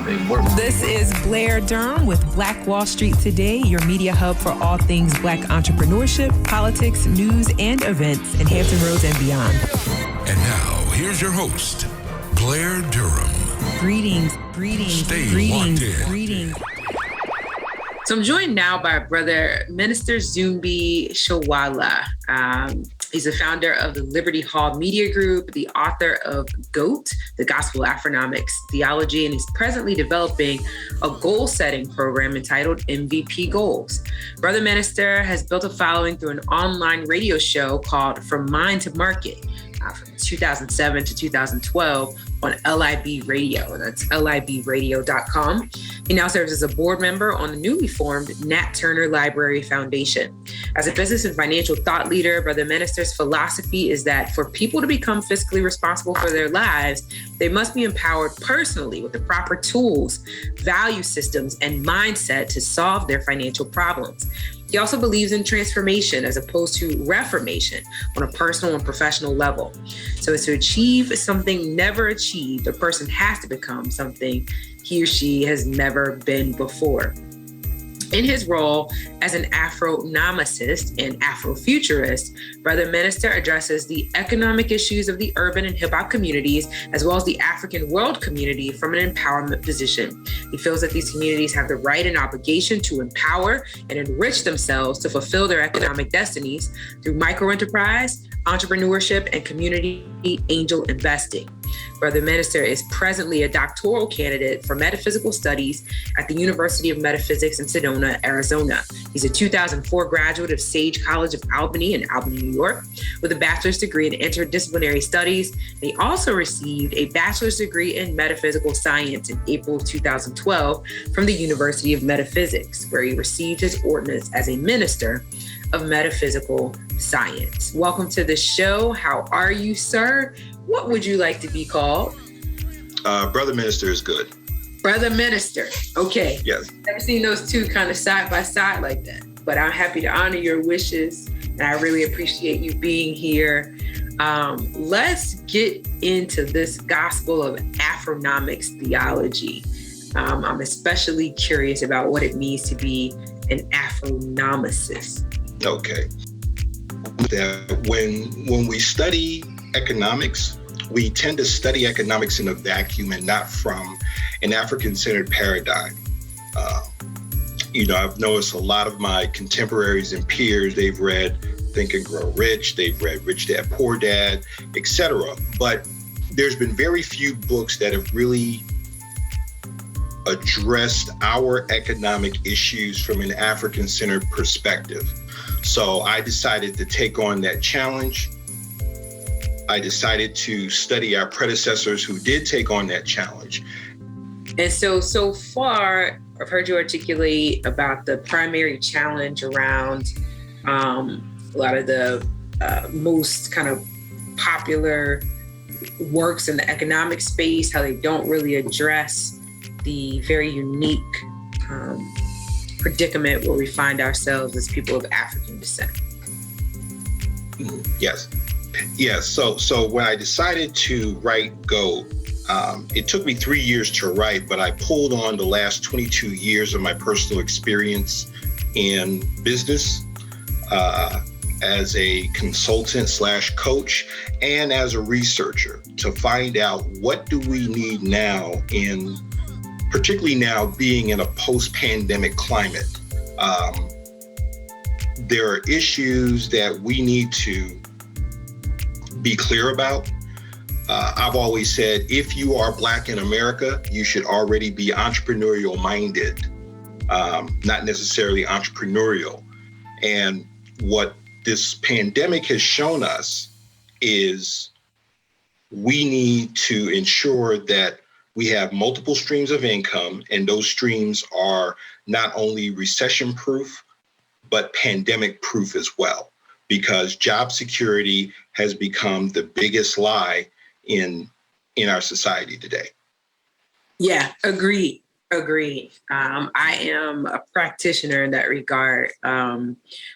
they work. This is Blair Durham with Black Wall Street Today, your media hub for all things Black entrepreneurship, politics, news, and events in Hampton Roads and beyond. And now, here's your host, Blair Durham. Greetings. Stay locked in. So I'm joined now by brother Minister Zumbi Shawala. He's the founder of the Liberty Hall Media Group, the author of G.O.A.T, the Gospel Afronomics Theology, and he's presently developing a goal-setting program entitled MVP Goals. Brother Minister has built a following through an online radio show called From Mind to Market from 2007 to 2012 on LIB Radio. That's libradio.com. He now serves as a board member on the newly formed Nat Turner Library Foundation. As a business and financial thought leader, Brother Minister's philosophy is that for people to become fiscally responsible for their lives, they must be empowered personally with the proper tools, value systems, and mindset to solve their financial problems. He also believes in transformation as opposed to reformation on a personal and professional level. So as to achieve something never achieved, a person has to become something he or she has never been before. In his role as an Afronomicist and Afrofuturist, Brother Minister addresses the economic issues of the urban and hip-hop communities, as well as the African world community from an empowerment position. He feels that these communities have the right and obligation to empower and enrich themselves to fulfill their economic destinies through microenterprise, entrepreneurship, and community angel investing. Brother Minister is presently a doctoral candidate for metaphysical studies at the University of Metaphysics in Sedona, Arizona. He's a 2004 graduate of Sage College of Albany in Albany, New York, with a bachelor's degree in interdisciplinary studies. And he also received a bachelor's degree in metaphysical science in April of 2012 from the University of Metaphysics, where he received his ordinance as a minister of metaphysical science. Welcome to the show. How are you, sir? What would you like to be called? Brother Minister is good. Brother Minister. Okay. Yes. Never seen those two kind of side by side like that, but I'm happy to honor your wishes, and I really appreciate you being here. Let's get into this gospel of Afronomics theology. I'm especially curious about what it means to be an Afronomicist. Okay. That when we study economics, we tend to study economics in a vacuum and not from an African-centered paradigm. I've noticed a lot of my contemporaries and peers, they've read Think and Grow Rich, they've read Rich Dad, Poor Dad, etc. But there's been very few books that have really addressed our economic issues from an African-centered perspective. So I decided to take on that challenge. I decided to study our predecessors who did take on that challenge. And so far, I've heard you articulate about the primary challenge around a lot of the most kind of popular works in the economic space, how they don't really address the very unique predicament where we find ourselves as people of African descent. Yes. So when I decided to write G.O.A.T, it took me 3 years to write, but I pulled on the last 22 years of my personal experience in business as a consultant / coach and as a researcher to find out what do we need now particularly now being in a post-pandemic climate. There are issues that we need to be clear about. I've always said, if you are Black in America, you should already be entrepreneurial minded, not necessarily entrepreneurial. And what this pandemic has shown us is we need to ensure that we have multiple streams of income, and those streams are not only recession proof, but pandemic proof as well, because job security has become the biggest lie in our society today. Yeah, agreed. I am a practitioner in that regard,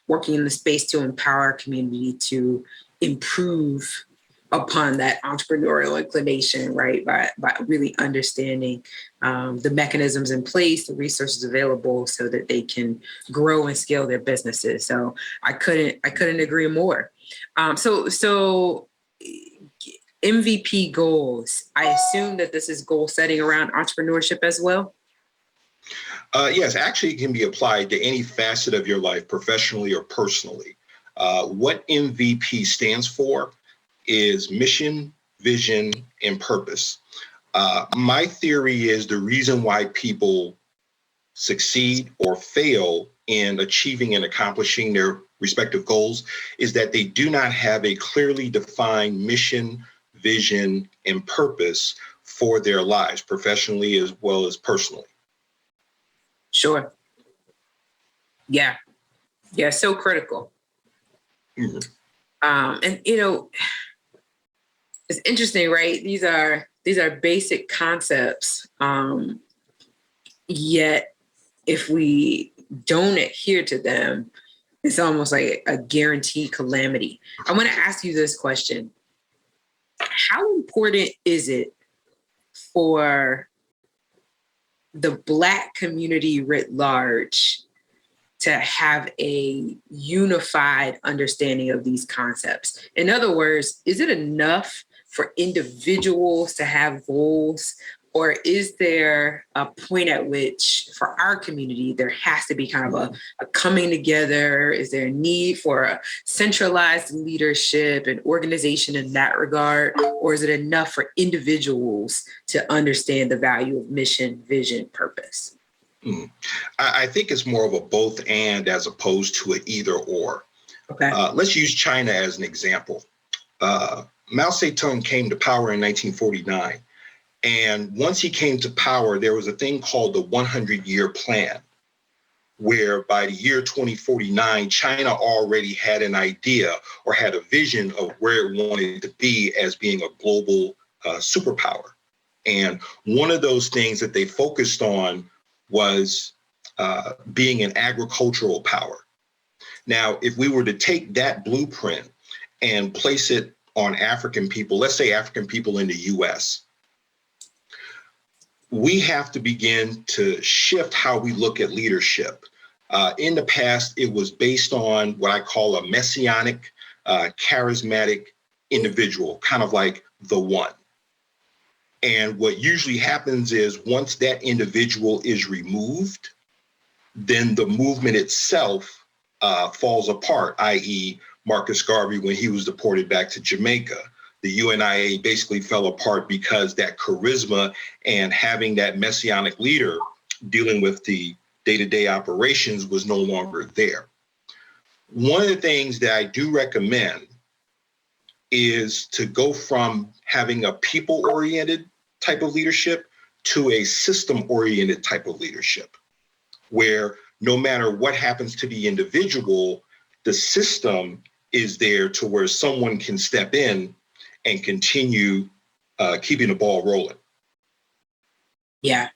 working in the space to empower our community to improve upon that entrepreneurial inclination, right? By really understanding the mechanisms in place, the resources available, so that they can grow and scale their businesses. So I couldn't agree more. So MVP goals. I assume that this is goal setting around entrepreneurship as well. Yes, actually, it can be applied to any facet of your life, professionally or personally. What MVP stands for is mission, vision, and purpose. My theory is the reason why people succeed or fail in achieving and accomplishing their respective goals is that they do not have a clearly defined mission, vision, and purpose for their lives, professionally as well as personally. Sure. Yeah. Yeah. So critical. Mm-hmm. And it's interesting, right? These are basic concepts. Yet if we don't adhere to them, it's almost like a guaranteed calamity. I want to ask you this question. How important is it for the Black community writ large to have a unified understanding of these concepts? In other words, is it enough for individuals to have goals, or is there a point at which, for our community, there has to be kind of a coming together? Is there a need for a centralized leadership and organization in that regard? Or is it enough for individuals to understand the value of mission, vision, purpose? I think it's more of a both and as opposed to an either or. Okay. Let's use China as an example. Mao Zedong came to power in 1949. And once he came to power, there was a thing called the 100-year plan, where by the year 2049, China already had an idea or had a vision of where it wanted to be as being a global superpower. And one of those things that they focused on was being an agricultural power. Now, if we were to take that blueprint and place it on African people, let's say African people in the US, we have to begin to shift how we look at leadership. In the past, it was based on what I call a messianic, charismatic individual, kind of like the one. And what usually happens is once that individual is removed, then the movement itself falls apart, i.e. Marcus Garvey, when he was deported back to Jamaica. The UNIA basically fell apart because that charisma and having that messianic leader dealing with the day-to-day operations was no longer there. One of the things that I do recommend is to go from having a people-oriented type of leadership to a system-oriented type of leadership, where no matter what happens to the individual, the system is there to where someone can step in and continue keeping the ball rolling. Yeah.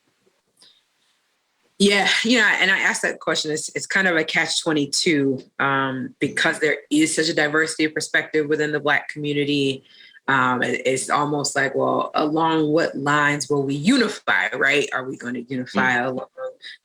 Yeah, and I asked that question. It's kind of a catch-22 because there is such a diversity of perspective within the Black community. It's almost like, well, along what lines will we unify, right? Are we going to unify along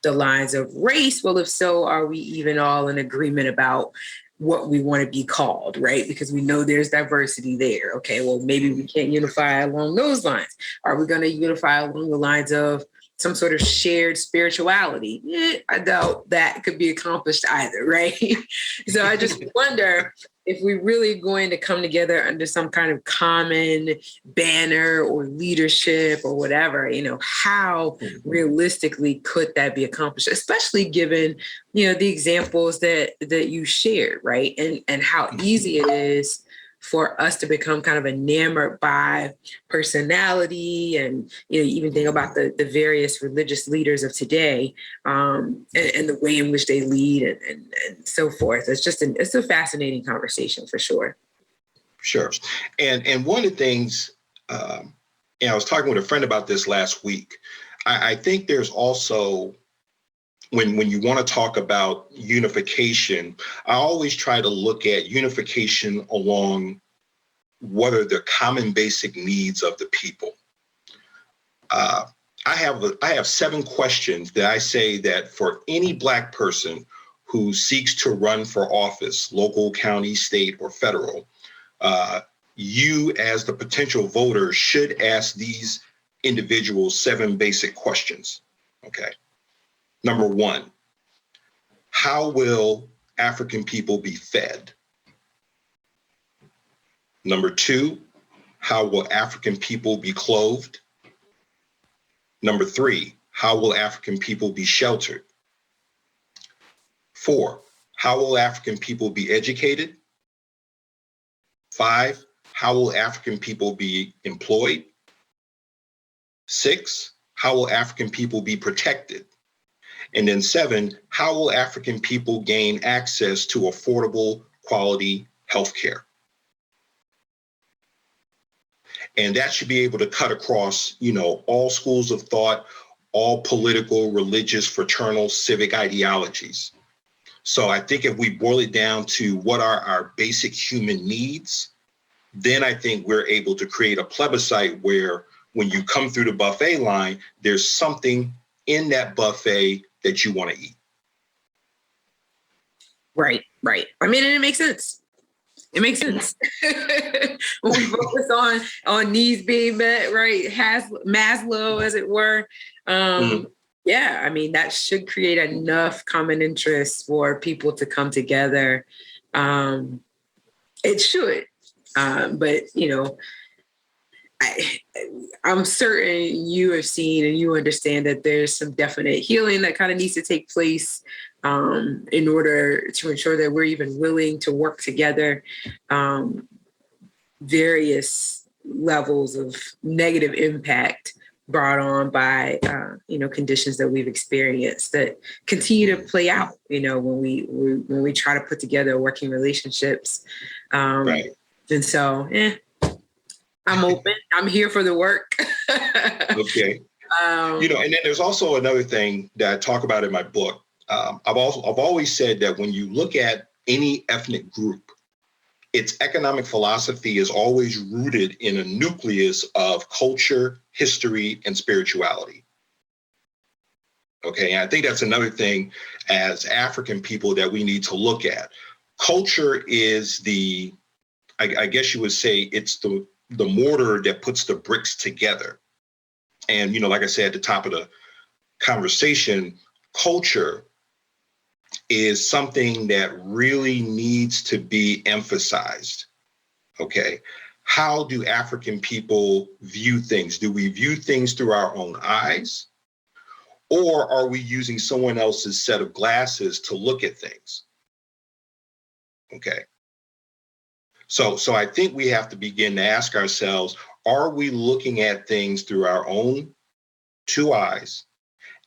the lines of race? Well, if so, are we even all in agreement about what we want to be called, right? Because we know there's diversity there. Okay, well, maybe we can't unify along those lines. Are we going to unify along the lines of some sort of shared spirituality? I doubt that could be accomplished either, right? So I just wonder if we're really going to come together under some kind of common banner or leadership or whatever, how realistically could that be accomplished, especially given, the examples that you shared, right? And how easy it is for us to become kind of enamored by personality and, even think about the various religious leaders of today and the way in which they lead and so forth. It's a fascinating conversation for sure. Sure. And one of the things, I was talking with a friend about this last week. I think there's also, when you want to talk about unification, I always try to look at unification along what are the common basic needs of the people. I have 7 questions that I say that for any Black person who seeks to run for office, local, county, state, or federal, you as the potential voter should ask these individuals 7 basic questions. Okay. Number 1, how will African people be fed? Number 2, how will African people be clothed? Number 3, how will African people be sheltered? 4, how will African people be educated? 5, how will African people be employed? 6, how will African people be protected? And then 7, how will African people gain access to affordable, quality health care? And that should be able to cut across, all schools of thought, all political, religious, fraternal, civic ideologies. So I think if we boil it down to what are our basic human needs, then I think we're able to create a plebiscite where when you come through the buffet line, there's something in that buffet that you want to eat. Right. I mean, and it makes sense. It makes sense. When we focus on needs being met, right? Maslow, as it were. Yeah, I mean, that should create enough common interest for people to come together. It should. But, I'm certain you have seen and you understand that there's some definite healing that kind of needs to take place in order to ensure that we're even willing to work together. Various levels of negative impact brought on by, conditions that we've experienced that continue to play out, when we try to put together working relationships. Right. And so, I'm open. I'm here for the work. Okay. And then there's also another thing that I talk about in my book. I've always said that when you look at any ethnic group, its economic philosophy is always rooted in a nucleus of culture, history, and spirituality. Okay, and I think that's another thing as African people that we need to look at. Culture is I guess you would say it's the mortar that puts the bricks together. And, like I said at the top of the conversation, culture is something that really needs to be emphasized. Okay. How do African people view things? Do we view things through our own eyes? Or are we using someone else's set of glasses to look at things? Okay. So I think we have to begin to ask ourselves, are we looking at things through our own 2 eyes?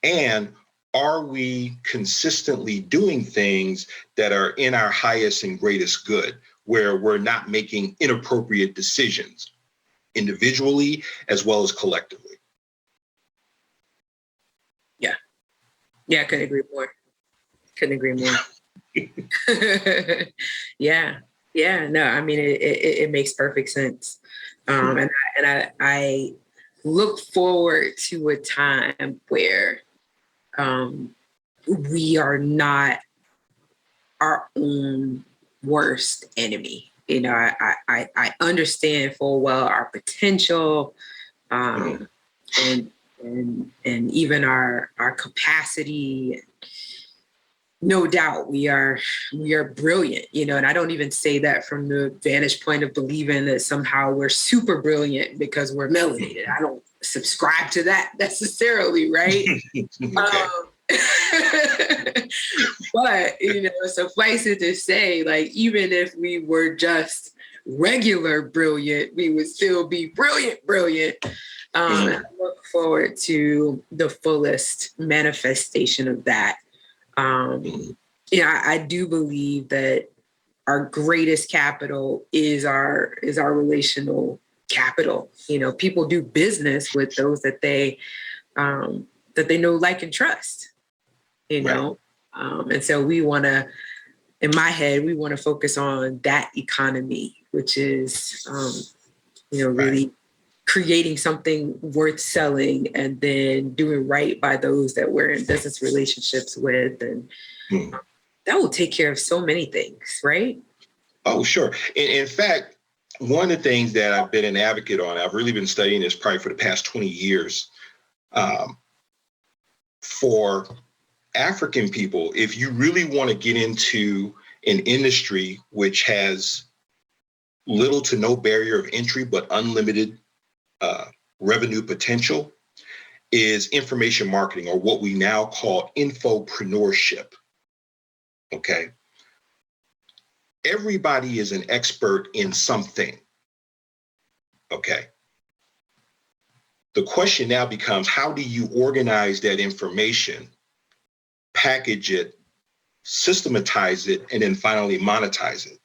And are we consistently doing things that are in our highest and greatest good, where we're not making inappropriate decisions individually as well as collectively? Yeah, I couldn't agree more. Yeah, no, I mean, it makes perfect sense. And I look forward to a time where we are not our own worst enemy. I understand full well our potential and even our capacity. No doubt we are brilliant, and I don't even say that from the vantage point of believing that somehow we're super brilliant because we're melanated. I don't subscribe to that necessarily, right? But, suffice it to say, like, even if we were just regular brilliant, we would still be brilliant. I look forward to the fullest manifestation of that. I do believe that our greatest capital is our relational capital. People do business with those that they know, like, and trust. Right. And so we want to, in my head, we want to focus on that economy which is, really creating something worth selling and then doing right by those that we're in business relationships with. And that will take care of so many things, right? Oh, sure. In fact, one of the things that I've been an advocate on, I've really been studying this probably for the past 20 years. For African people, if you really want to get into an industry which has little to no barrier of entry, but unlimited revenue potential, is information marketing, or what we now call infopreneurship. Okay. Everybody is an expert in something. Okay. The question now becomes, how do you organize that information, package it, systematize it, and then finally monetize it?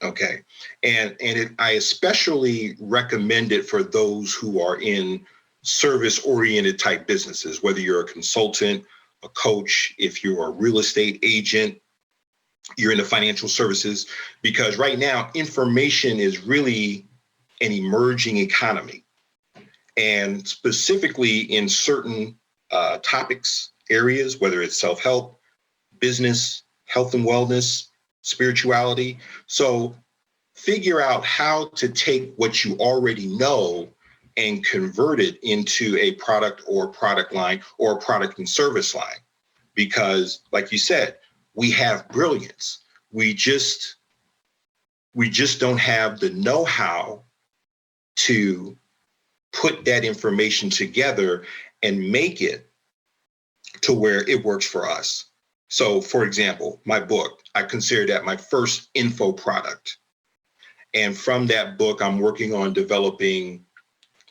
Okay. And I especially recommend it for those who are in service-oriented type businesses, whether you're a consultant, a coach, if you're a real estate agent, you're in the financial services, because right now information is really an emerging economy. And specifically in certain topics, areas, whether it's self-help, business, health and wellness, spirituality. So figure out how to take what you already know and convert it into a product or product line or a product and service line. Because like you said, we have brilliance. We just don't have the know-how to put that information together and make it to where it works for us. So for example, my book, I consider that my first info product. And from that book, I'm working on developing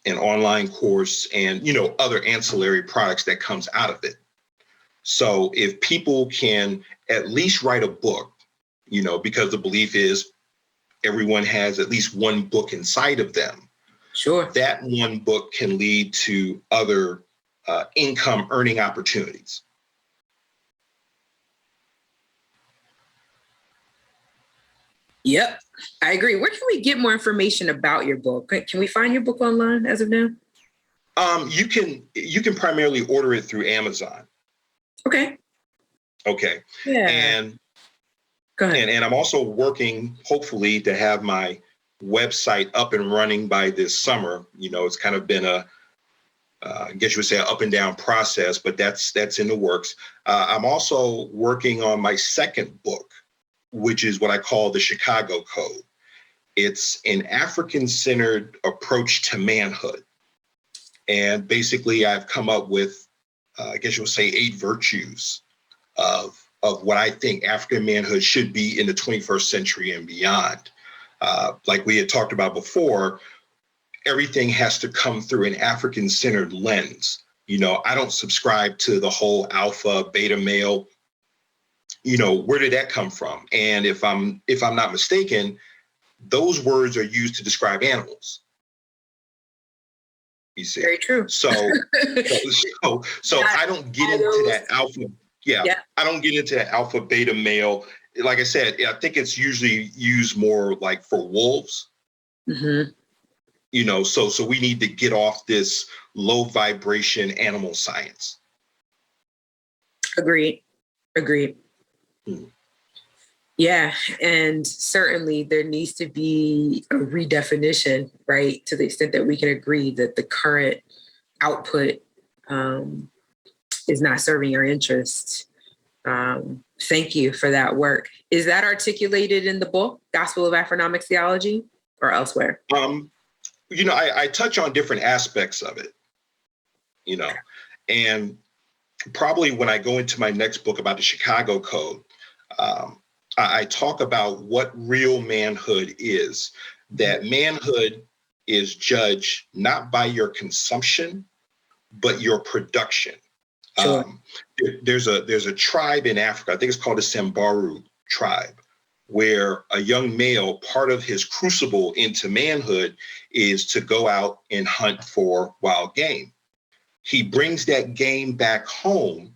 an online course and, other ancillary products that comes out of it. So if people can at least write a book, because the belief is everyone has at least one book inside of them. Sure. That one book can lead to other income earning opportunities. Yep, I agree. Where can we get more information about your book? Can we find your book online as of now? You can primarily order it through Amazon. Okay. Yeah. And go ahead. And I'm also working, hopefully, to have my website up and running by this summer. It's kind of been I guess you would say an up and down process, but that's in the works. I'm also working on my second book, which is what I call the Chicago Code. It's an African-centered approach to manhood. And basically, I've come up with, I guess you would say, 8 virtues of what I think African manhood should be in the 21st century and beyond. Like we had talked about before, everything has to come through an African-centered lens. I don't subscribe to the whole alpha, beta male. Where did that come from? And if I'm not mistaken, those words are used to describe animals. You see? Very true. So I don't get into that alpha. Yeah, I don't get into that alpha, beta male. Like I said, I think it's usually used more like for wolves. Mm-hmm. So we need to get off this low vibration animal science. Agreed. Yeah. And certainly there needs to be a redefinition, right? To the extent that we can agree that the current output is not serving our interests. Thank you for that work. Is that articulated in the book, Gospel of Afronomics Theology, or elsewhere? I touch on different aspects of it, and probably when I go into my next book about the Chicago Code, I talk about what real manhood is, that manhood is judged not by your consumption, but your production. Sure. There's a tribe in Africa, I think it's called the Sambaru tribe, where a young male, part of his crucible into manhood is to go out and hunt for wild game. He brings that game back home,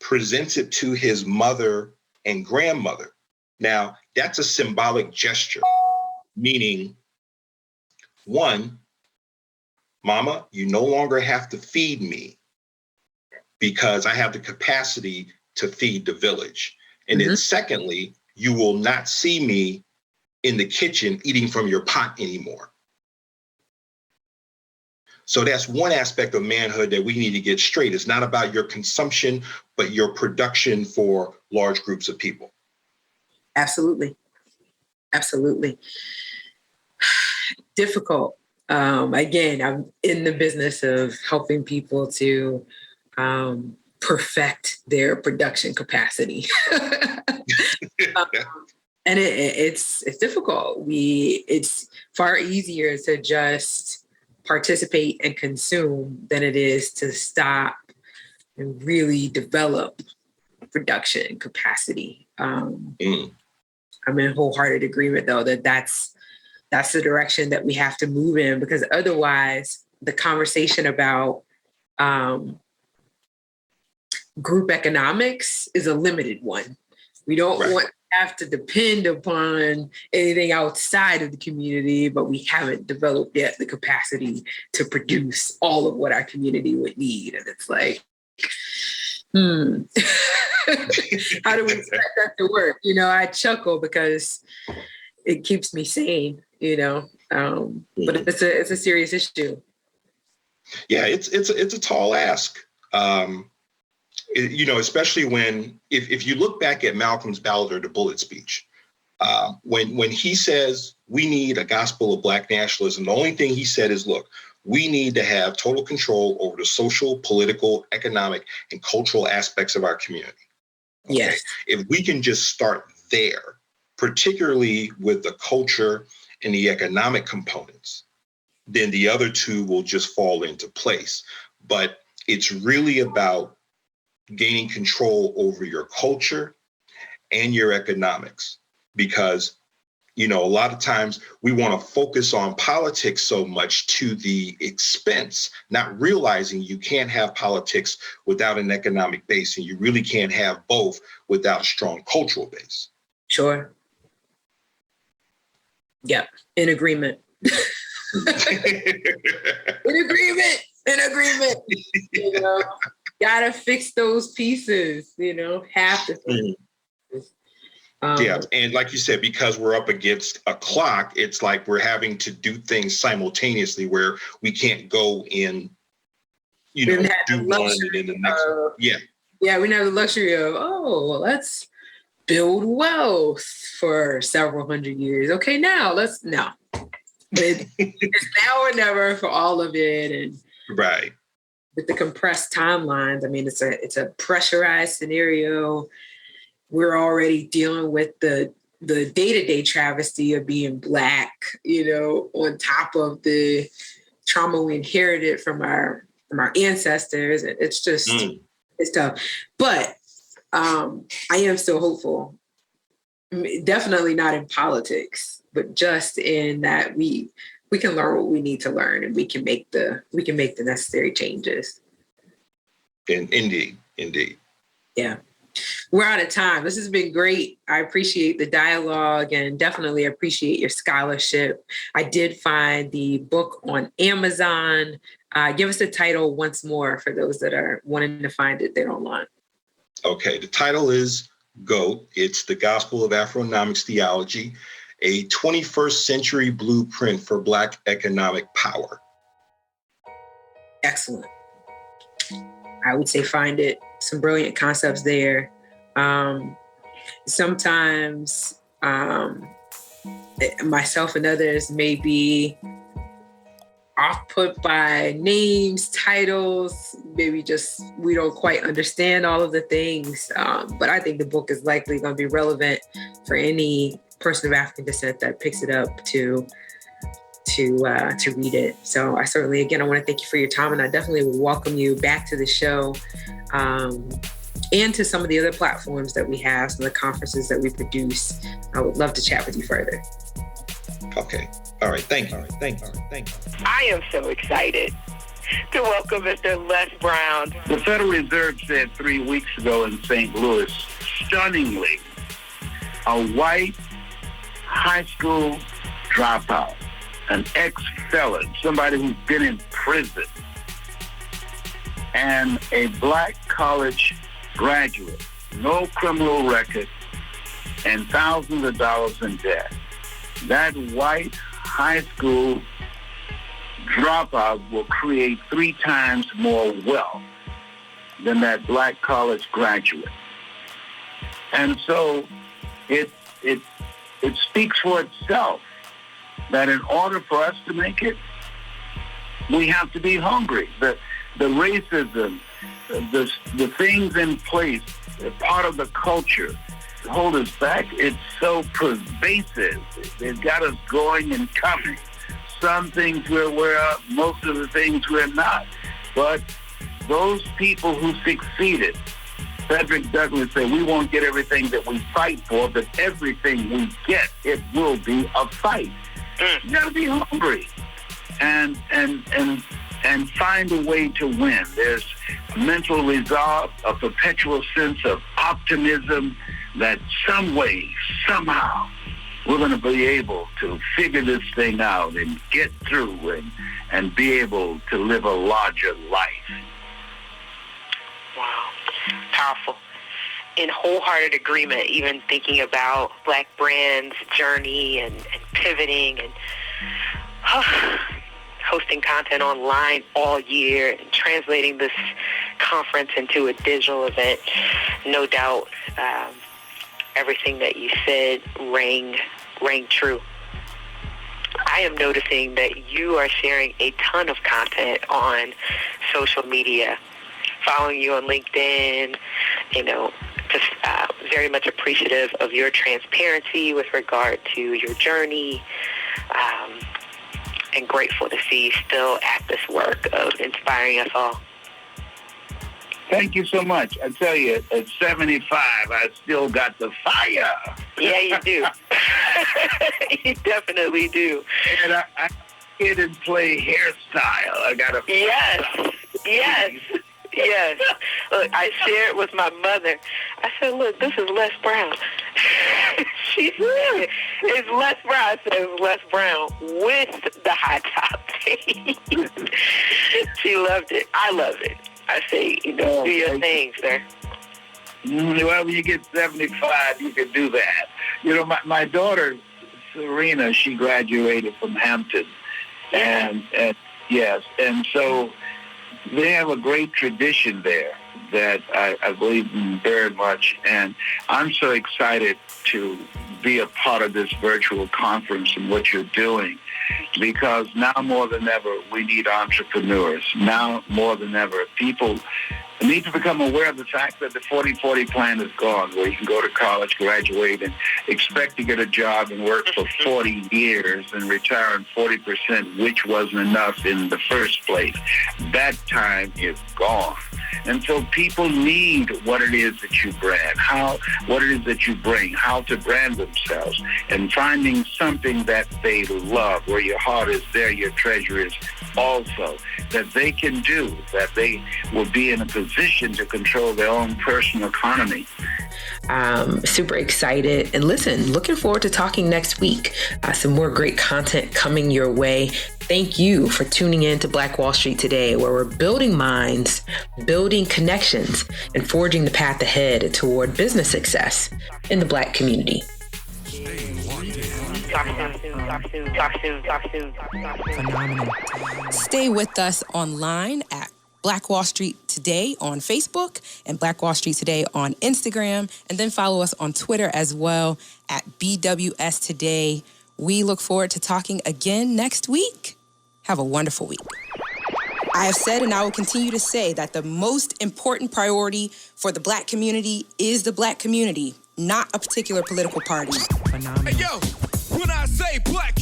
presents it to his mother and grandmother. Now, that's a symbolic gesture. Meaning, one, mama, you no longer have to feed me because I have the capacity to feed the village. And then secondly, you will not see me in the kitchen eating from your pot anymore. So that's one aspect of manhood that we need to get straight. It's not about your consumption, but your production for large groups of people. Absolutely. Absolutely. Difficult. Again, I'm in the business of helping people to perfect their production capacity. And it's difficult. It's far easier to just participate and consume than it is to stop and really develop production capacity. I'm in wholehearted agreement, though, that's the direction that we have to move in, because otherwise the conversation about group economics is a limited one. We don't want to have to depend upon anything outside of the community, but we haven't developed yet the capacity to produce all of what our community would need. And it's like, how do we expect that to work? I chuckle because it keeps me sane, but it's a serious issue. Yeah, it's a tall ask. Especially when, if you look back at Malcolm's Ballad or the Bullet speech, when he says we need a gospel of Black nationalism, the only thing he said is, look, we need to have total control over the social, political, economic, and cultural aspects of our community. Okay? Yes. If we can just start there, particularly with the culture and the economic components, then the other two will just fall into place. But it's really about gaining control over your culture and your economics, because, a lot of times we want to focus on politics so much to the expense, not realizing you can't have politics without an economic base, and you really can't have both without a strong cultural base. Sure. Yeah, in agreement. In agreement. Gotta fix those pieces, have to fix. Yeah, and like you said, because we're up against a clock, it's like we're having to do things simultaneously where we can't go in, do one and then the next. Yeah, we don't have the luxury of, let's build wealth for several hundred years. Okay, now it's now or never for all of it. And right. With the compressed timelines, it's a pressurized scenario. We're already dealing with the day-to-day travesty of being Black, on top of the trauma we inherited from our ancestors. It's just, it's tough. But I am still hopeful. Definitely not in politics, but just in that we can learn what we need to learn, and we can make the necessary changes. Indeed. Yeah. We're out of time. This has been great. I appreciate the dialogue and definitely appreciate your scholarship. I did find the book on Amazon. Give us the title once more for those that are wanting to find it there online. Okay. The title is G.O.A.T. It's the Gospel of Afronomics Theology, a 21st century blueprint for Black economic power. Excellent. I would say find it. Some brilliant concepts there. Sometimes myself and others may be off-put by names, titles, maybe just we don't quite understand all of the things. But I think the book is likely going to be relevant for any person of African descent that picks it up to read it. So I certainly, again, I want to thank you for your time, and I definitely would welcome you back to the show and to some of the other platforms that we have, some of the conferences that we produce. I would love to chat with you further. Okay. All right. Thank you. I am so excited to welcome Mr. Les Brown. The Federal Reserve said 3 weeks ago in St. Louis, stunningly, a white high school dropout, an ex-felon, somebody who's been in prison, and a black college graduate, no criminal record, and thousands of dollars in debt. That white high school dropout will create 3 times more wealth than that black college graduate. And so it speaks for itself that in order for us to make it, we have to be hungry. The racism, the things in place, part of the culture hold us back. It's so pervasive. It got us going and coming. Some things we're aware of, most of the things we're not. But those people who succeeded, Frederick Douglass said, we won't get everything that we fight for, but everything we get, it will be a fight. You got to be hungry and find a way to win. There's mental resolve, a perpetual sense of optimism that some way, somehow, we're going to be able to figure this thing out and get through and be able to live a larger life. Wow. Powerful. In wholehearted agreement, even thinking about Black Brand's journey and pivoting and hosting content online all year and translating this conference into a digital event. No doubt everything that you said rang true. I am noticing that you are sharing a ton of content on social media, following you on LinkedIn, just very much appreciative of your transparency with regard to your journey, and grateful to see you still at this work of inspiring us all. Thank you so much. I tell you, at 75, I still got the fire. Yeah, you do. You definitely do. And I kid and play hairstyle. I got a Yes. Look, I shared with my mother. I said, look, this is Les Brown. She said, it's Les Brown. I said, it's Les Brown with the high top. She loved it. I love it. I say, do your thing, sir. Well, when you get 75, you can do that. My daughter, Serena, she graduated from Hampton. And yes, and so they have a great tradition there that I believe in very much. And I'm so excited to be a part of this virtual conference and what you're doing, because now more than ever, we need entrepreneurs. Now more than ever, people need to become aware of the fact that the 40-40 plan is gone, where you can go to college, graduate, and expect to get a job and work for 40 years and retire on 40%, which wasn't enough in the first place. That time is gone. And so people need what it is that you brand, what it is that you bring, how to brand themselves, and finding something that they love, where your heart is, there your treasure is also, that they can do, that they will be in a position to control their own personal economy. Super excited. And listen, looking forward to talking next week. Some more great content coming your way. Thank you for tuning in to Black Wall Street today, where we're building minds, building connections, and forging the path ahead toward business success in the Black community. Phenomenal. Stay with us online at Black Wall Street Today on Facebook and Black Wall Street Today on Instagram, and then follow us on Twitter as well at BWS Today. We look forward to talking again next week. Have a wonderful week. I have said, and I will continue to say, that the most important priority for the Black community is the Black community, not a particular political party. Hey, yo, when I say black,